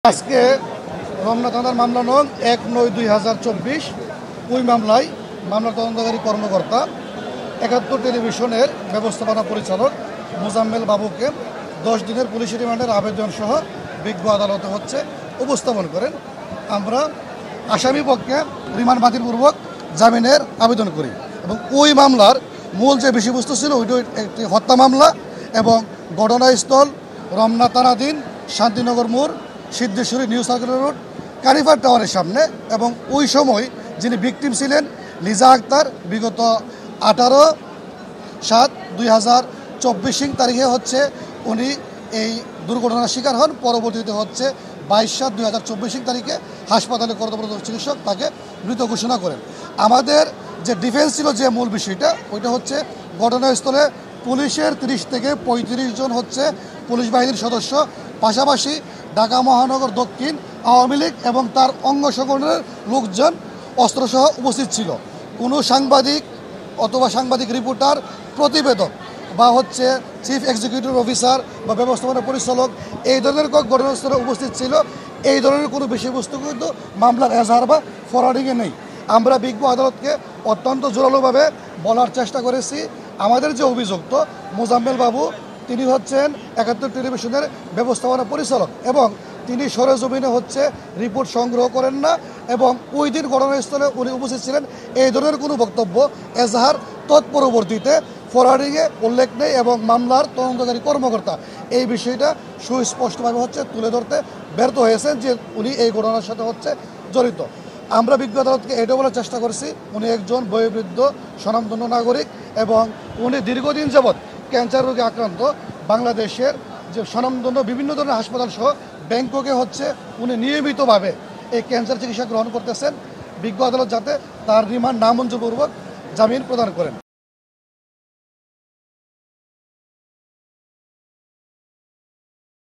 আজকে রমনা থানার মামলা নং ১/৯/২০২৪ ওই মামলায় মামলার তদন্তকারী কর্মকর্তা ৭১ টেলিভিশনের ব্যবস্থাপনা পরিচালক মোজাম্মেল বাবুকে ১০ দিনের পুলিশ রিমান্ডের আবেদন সহ বিজ্ঞ আদালতে উপস্থাপন করেন। আমরা আসামি পক্ষে রিমান্ড বাতিলপূর্বক জামিনের আবেদন করি এবং ওই মামলার মূল যে বিষয়বস্তু ছিল ওইটা একটি হত্যা মামলা এবং ঘটনাস্থল রমনা থানাধীন শান্তিনগর মোড়, সিদ্ধেশ্বরী নিউ সার্কুলার রোড, কারিফার টাওয়ারের সামনে। এবং ওই সময় যিনি ভিকটিম ছিলেন লিজা আক্তার, বিগত 18/7/2024 তারিখে উনি এই দুর্ঘটনার শিকার হন। পরবর্তীতে 22/7/2024 তারিখে হাসপাতালে কর্তব্যরত চিকিৎসক তাকে মৃত ঘোষণা করেন। আমাদের যে ডিফেন্স ছিল, যে মূল বিষয়টা ওইটা ঘটনাস্থলে পুলিশের 30 থেকে 35 জন পুলিশ বাহিনীর সদস্য, পাশাপাশি ঢাকা মহানগর দক্ষিণ আওয়ামী লীগ এবং তার অঙ্গ সংগঠনের লোকজন অস্ত্রসহ উপস্থিত ছিল। কোনো সাংবাদিক অথবা সাংবাদিক রিপোর্টার, প্রতিবেদক বা চিফ এক্সিকিউটিভ অফিসার বা ব্যবস্থাপনা পরিচালক এই ধরনের ঘটনাস্থলে উপস্থিত ছিল। এই ধরনের কোনো বিষয়বস্তু কিন্তু মামলার এজাহার বা ফরওয়ার্ডিংয়ে নেই। আমরা বিজ্ঞ আদালতকে অত্যন্ত জোরালোভাবে বলার চেষ্টা করেছি, আমাদের যে অভিযুক্ত মোজাম্মেল বাবু, তিনি ৭১ টেলিভিশনের ব্যবস্থাপনা পরিচালক এবং তিনি সরেজমিনে রিপোর্ট সংগ্রহ করেন না এবং ওই দিন ঘটনাস্থলে উনি উপস্থিত ছিলেন। এই ধরনের কোনো বক্তব্য, এজাহার তৎপরবর্তীতে ফরওয়ার্ডিংয়ে উল্লেখ নেই এবং মামলার তদন্তকারী কর্মকর্তা এই বিষয়টা সুস্পষ্টভাবে তুলে ধরতে ব্যর্থ হয়েছেন যে উনি এই ঘটনার সাথে জড়িত। আমরা বিজ্ঞ আদালতকে এটা বলার চেষ্টা করছি, উনি একজন বয়োবৃদ্ধ স্বনামধন্য নাগরিক এবং উনি দীর্ঘদিন যাবৎ ক্যান্সার রোগে আক্রান্ত। বাংলাদেশের যে স্বনামধন্য বিভিন্ন ধরনের হাসপাতাল সহ ব্যাংককে উনি নিয়মিতভাবে এই ক্যান্সার চিকিৎসা গ্রহণ করতেছেন। বিজ্ঞ আদালত যাতে তার রিমান্ড নামঞ্জুরপূর্বক জামিন প্রদান করেন।